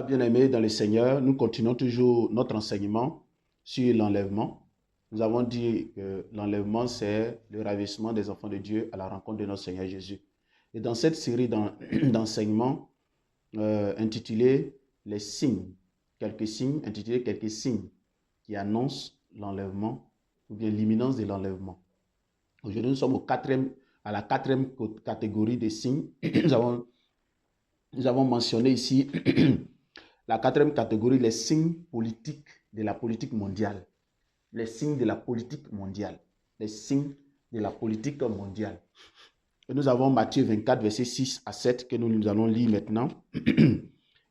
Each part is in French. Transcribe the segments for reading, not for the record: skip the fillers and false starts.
Bien-aimés dans le Seigneur, nous continuons toujours notre enseignement sur l'enlèvement. Nous avons dit que l'enlèvement, c'est le ravissement des enfants de Dieu à la rencontre de notre Seigneur Jésus. Et dans cette série d'enseignements intitulée Les signes, intitulée quelques signes qui annoncent l'enlèvement ou bien l'imminence de l'enlèvement. Aujourd'hui, nous sommes à la quatrième catégorie des signes. Nous avons mentionné ici la quatrième catégorie, les signes politiques de la politique mondiale. Les signes de la politique mondiale. Les signes de la politique mondiale. Et nous avons Matthieu 24, versets 6 à 7, que nous allons lire maintenant.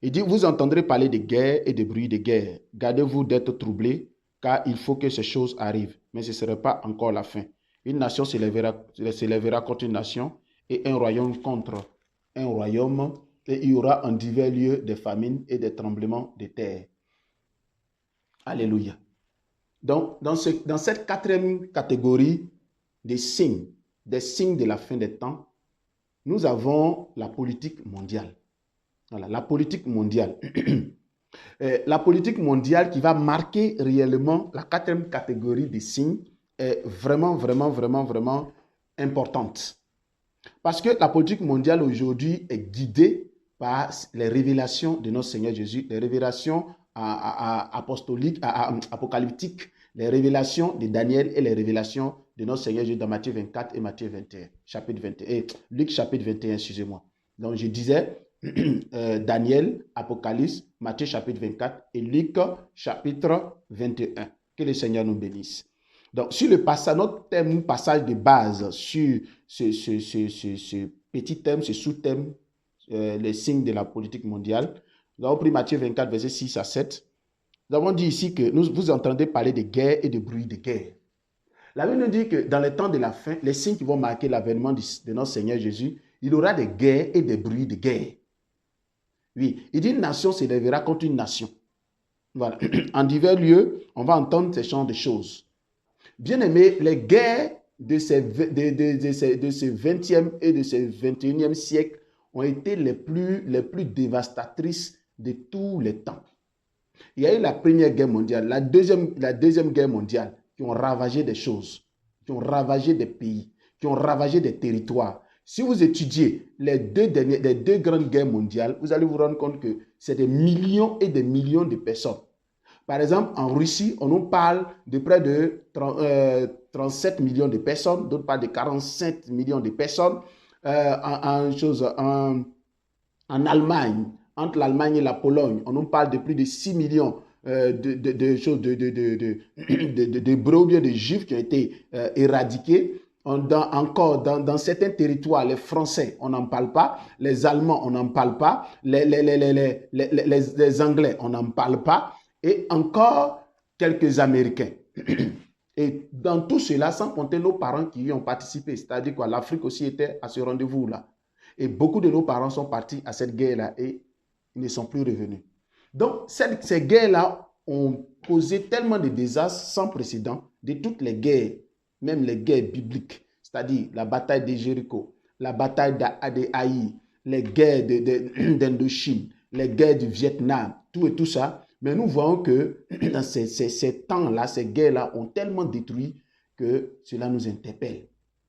Il dit, vous entendrez parler de guerre et de bruit de guerre. Gardez-vous d'être troublés, car il faut que ces choses arrivent. Mais ce ne sera pas encore la fin. Une nation s'élèvera contre une nation et un royaume contre un royaume. Et il y aura en divers lieux des famines et des tremblements de terre. Alléluia. Donc, dans cette quatrième catégorie des signes de la fin des temps, nous avons la politique mondiale. Voilà, la politique mondiale. La politique mondiale qui va marquer réellement la quatrième catégorie des signes est vraiment importante. Parce que la politique mondiale aujourd'hui est guidée par les révélations de notre Seigneur Jésus, les révélations apostoliques, apocalyptiques, les révélations de Daniel et les révélations de notre Seigneur Jésus dans Matthieu 24 et Matthieu 21, chapitre 21, et Luc chapitre 21, excusez-moi. Donc je disais Daniel, Apocalypse, Matthieu chapitre 24 et Luc chapitre 21. Que le Seigneur nous bénisse. Donc, sur le passage, notre passage de base sur ce petit thème, ce sous-thème, les signes de la politique mondiale, nous avons pris Matthieu 24, versets 6 à 7. Nous avons dit ici que vous entendez parler de guerre et de bruit de guerre. La Bible nous dit que dans les temps de la fin, les signes qui vont marquer l'avènement de notre Seigneur Jésus, il y aura des guerres et des bruits de guerre. Oui, il dit une nation s'élèvera contre une nation. Voilà. En divers lieux, on va entendre ces genres de choses. Bien aimé, les guerres de ce 20e et de ce 21e siècle ont été les plus dévastatrices de tous les temps. Il y a eu la Première Guerre mondiale, la deuxième Guerre mondiale, qui ont ravagé des choses, qui ont ravagé des pays, qui ont ravagé des territoires. Si vous étudiez les deux grandes guerres mondiales, vous allez vous rendre compte que c'est des millions et des millions de personnes. Par exemple, en Russie, on nous parle de près de 37 millions de personnes, d'autres parlent de 47 millions de personnes. En Allemagne, entre l'Allemagne et la Pologne, on nous parle de plus de 6 millions d'Hébreux ou bien de Juifs qui ont été éradiqués. Dans certains territoires, les Français, on n'en parle pas. Les Allemands, on n'en parle pas. Les Anglais, on n'en parle pas. Et encore quelques Américains. Et dans tout cela, sans compter nos parents qui y ont participé, c'est-à-dire quoi, l'Afrique aussi était à ce rendez-vous-là. Et beaucoup de nos parents sont partis à cette guerre-là et ils ne sont plus revenus. Donc, ces guerres-là ont causé tellement de désastres sans précédent de toutes les guerres, même les guerres bibliques, c'est-à-dire la bataille de Jéricho, la bataille d'Haï, les guerres d'Indochine, les guerres du Vietnam, tout et tout ça. Mais nous voyons que dans ces temps-là, ces guerres-là ont tellement détruit que cela nous interpelle.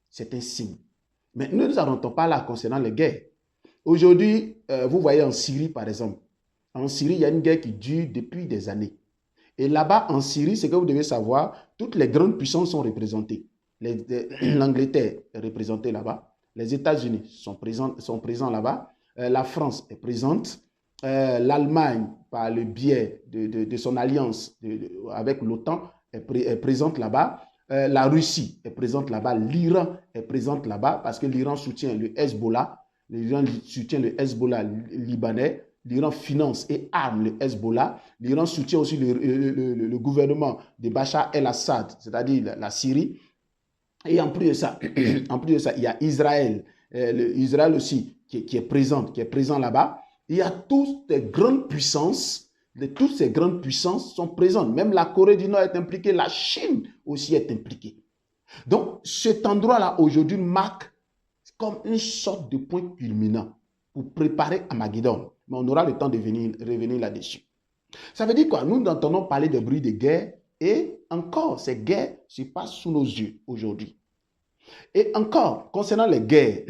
C'est un signe. Mais nous n'arrêtons pas là concernant les guerres. Aujourd'hui, vous voyez en Syrie, par exemple. En Syrie, il y a une guerre qui dure depuis des années. Et là-bas, en Syrie, ce que vous devez savoir, toutes les grandes puissances sont représentées. L'Angleterre est représentée là-bas. Les États-Unis sont présents là-bas. La France est présente. L'Allemagne, par le biais de son alliance avec l'OTAN, est présente là-bas. La Russie est présente là-bas. L'Iran est présente là-bas parce que l'Iran soutient le Hezbollah. L'Iran soutient le Hezbollah libanais. L'Iran finance et arme le Hezbollah. L'Iran soutient aussi le gouvernement de Bachar el-Assad, c'est-à-dire la Syrie. Et en plus de ça, il y a Israël. Israël aussi qui est présent là-bas. Il y a toutes ces grandes puissances, toutes ces grandes puissances sont présentes. Même la Corée du Nord est impliquée, la Chine aussi est impliquée. Donc, cet endroit-là, aujourd'hui, marque comme une sorte de point culminant. pour préparer Armageddon. Mais on aura le temps de revenir là-dessus. Ça veut dire quoi? Nous entendons parler de bruit de guerre et encore, ces guerres se passent sous nos yeux aujourd'hui. Et encore, concernant les guerres,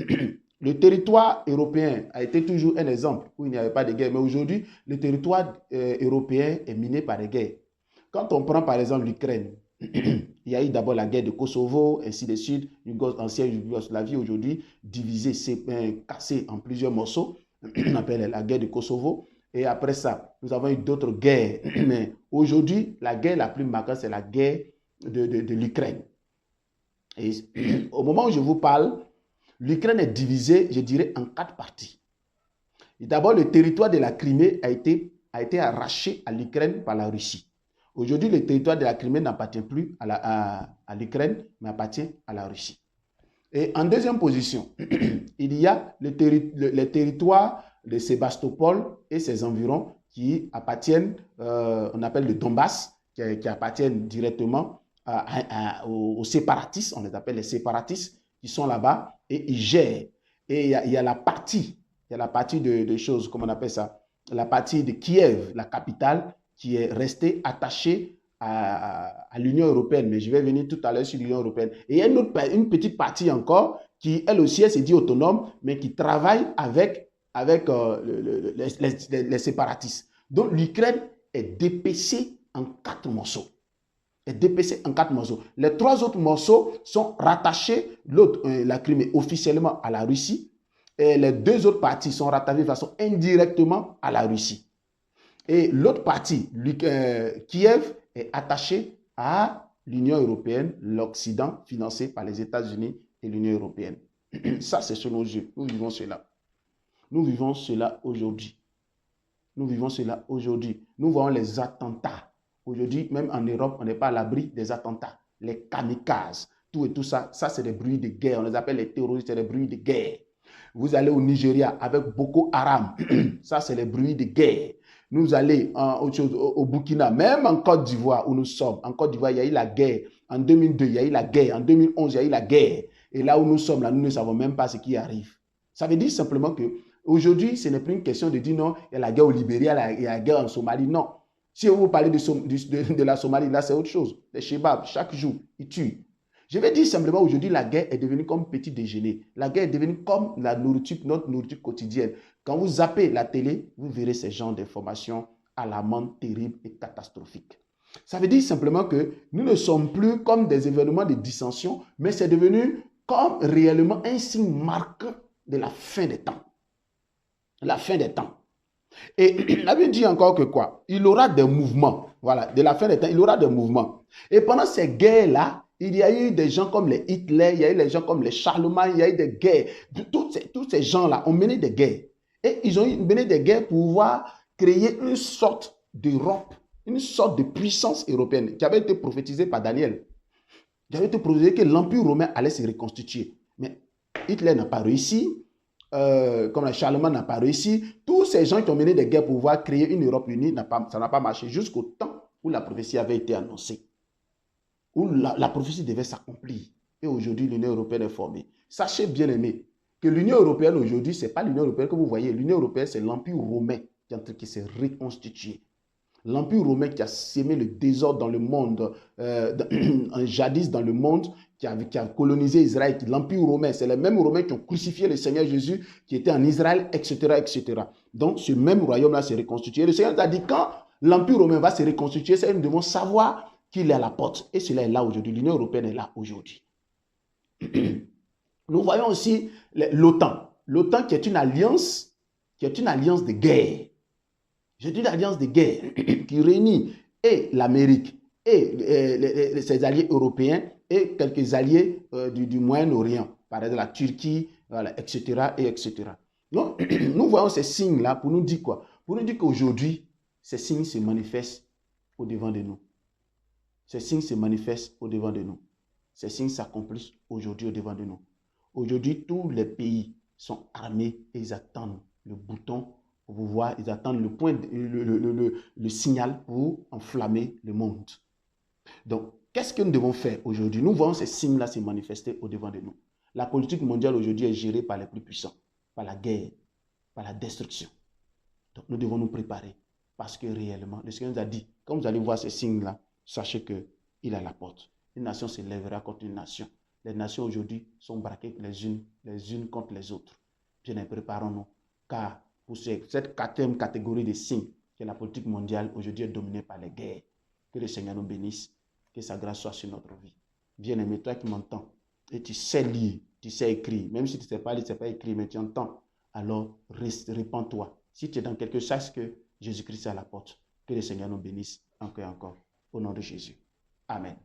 le territoire européen a été toujours un exemple où il n'y avait pas de guerre. Mais aujourd'hui, le territoire européen est miné par des guerres. Quand on prend par exemple l'Ukraine, il y a eu d'abord la guerre de Kosovo, ainsi de suite, ancienne Yougoslavie aujourd'hui divisée, cassée en plusieurs morceaux. On appelle la guerre de Kosovo. Et après ça, nous avons eu d'autres guerres. Mais aujourd'hui, la guerre la plus marquante, c'est la guerre de l'Ukraine. Et au moment où je vous parle, l'Ukraine est divisée, je dirais, en 4 parties. D'abord, le territoire de la Crimée a été arraché à l'Ukraine par la Russie. Aujourd'hui, le territoire de la Crimée n'appartient plus à l'Ukraine, mais appartient à la Russie. Et en deuxième position, il y a les territoires de Sébastopol et ses environs qui appartiennent, on appelle le Donbass, qui appartiennent directement aux séparatistes, on les appelle les séparatistes, qui sont là-bas et ils gèrent. Et il y a la partie de choses, comment on appelle ça, la partie de Kiev, la capitale, qui est restée attachée à l'Union européenne. Mais je vais venir tout à l'heure sur l'Union européenne. Et il y a une petite partie encore qui, elle aussi, elle s'est dit autonome, mais qui travaille avec les séparatistes. Donc l'Ukraine est dépecée en 4 morceaux. Les 3 autres morceaux sont rattachés, la Crimée officiellement à la Russie, et les 2 autres parties sont rattachées de façon indirectement à la Russie. Et l'autre partie, Kiev, est attachée à l'Union européenne, l'Occident financé par les États-Unis et l'Union européenne. Ça, c'est sur nos yeux. Nous vivons cela. Nous vivons cela aujourd'hui. Nous voyons les attentats. Aujourd'hui, même en Europe, on n'est pas à l'abri des attentats. Les kamikazes, tout et tout ça, ça c'est des bruits de guerre. On les appelle les terroristes, c'est des bruits de guerre. Vous allez au Nigeria avec Boko Haram, ça c'est les bruits de guerre. Nous allons au Burkina, même en Côte d'Ivoire où nous sommes. En Côte d'Ivoire, il y a eu la guerre. En 2002, il y a eu la guerre. En 2011, il y a eu la guerre. Et là où nous sommes, là, nous ne savons même pas ce qui arrive. Ça veut dire simplement que aujourd'hui, ce n'est plus une question de dire non, il y a la guerre au Libéria, il y a la guerre en Somalie. Non. Si vous parlez de la Somalie, là, c'est autre chose. Les Chebabs, chaque jour, ils tuent. Je vais dire simplement aujourd'hui, la guerre est devenue comme petit déjeuner. La guerre est devenue comme la nourriture, notre nourriture quotidienne. Quand vous zappez la télé, vous verrez ces genres d'informations alarmantes, terribles et catastrophiques. Ça veut dire simplement que nous ne sommes plus comme des événements de dissension, mais c'est devenu comme réellement un signe marquant de la fin des temps. La fin des temps. Et la Bible dit encore que quoi? Il aura des mouvements. Voilà, de la fin des temps, il aura des mouvements. Et pendant ces guerres-là, il y a eu des gens comme les Hitler, il y a eu des gens comme les Charlemagne, il y a eu des guerres. Tous ces gens-là ont mené des guerres. Et ils ont mené des guerres pour pouvoir créer une sorte d'Europe, une sorte de puissance européenne qui avait été prophétisée par Daniel. Il avait été prophétisé que l'Empire romain allait se reconstituer. Mais Hitler n'a pas réussi. Comme Charlemagne n'a pas réussi. Tous ces gens qui ont mené des guerres pour pouvoir créer une Europe unie, ça n'a pas marché jusqu'au temps où la prophétie avait été annoncée. Où la prophétie devait s'accomplir. Et aujourd'hui, l'Union européenne est formée. Sachez bien aimé que l'Union européenne aujourd'hui, ce n'est pas l'Union européenne que vous voyez. L'Union européenne, c'est l'Empire romain qui s'est reconstitué. L'Empire romain qui a sémé le désordre dans le monde, jadis dans le monde, qui a colonisé Israël. L'Empire romain, c'est les mêmes Romains qui ont crucifié le Seigneur Jésus, qui était en Israël, etc., etc. Donc, ce même royaume-là s'est reconstitué. Le Seigneur a dit, quand l'Empire romain va se reconstituer, nous devons savoir qu'il est à la porte. Et cela est là aujourd'hui. L'Union européenne est là aujourd'hui. Nous voyons aussi l'OTAN. L'OTAN qui est une alliance de guerre. C'est une alliance de guerre qui réunit et l'Amérique et ses alliés européens et quelques alliés du Moyen-Orient, par exemple la Turquie, voilà, etc., etc. Donc, nous voyons ces signes-là pour nous dire quoi? Pour nous dire qu'aujourd'hui, ces signes se manifestent au-devant de nous. Ces signes se manifestent au-devant de nous. Ces signes s'accomplissent aujourd'hui au-devant de nous. Aujourd'hui, tous les pays sont armés et ils attendent le bouton pour pouvoir, ils attendent le signal pour enflammer le monde. Donc, qu'est-ce que nous devons faire aujourd'hui? Nous voyons ces signes-là se manifester au-devant de nous. La politique mondiale aujourd'hui est gérée par les plus puissants, par la guerre. par la destruction. Donc nous devons nous préparer parce que réellement, le Seigneur nous a dit, quand vous allez voir ces signes-là, sachez qu'il est à la porte. Une nation se lèvera contre une nation. Les nations aujourd'hui sont braquées les unes contre les autres. Bien, préparons-nous, car pour cette quatrième catégorie de signes, que la politique mondiale aujourd'hui est dominée par les guerres. Que le Seigneur nous bénisse, que sa grâce soit sur notre vie. Bien-aimé, toi qui m'entends, et tu sais lire, tu sais écrire, même si tu ne sais pas lire, tu ne sais pas écrire, mais tu entends, alors répands-toi. Si tu es dans quelque chose, sache que Jésus-Christ est à la porte. Que le Seigneur nous bénisse encore et encore. Au nom de Jésus. Amen.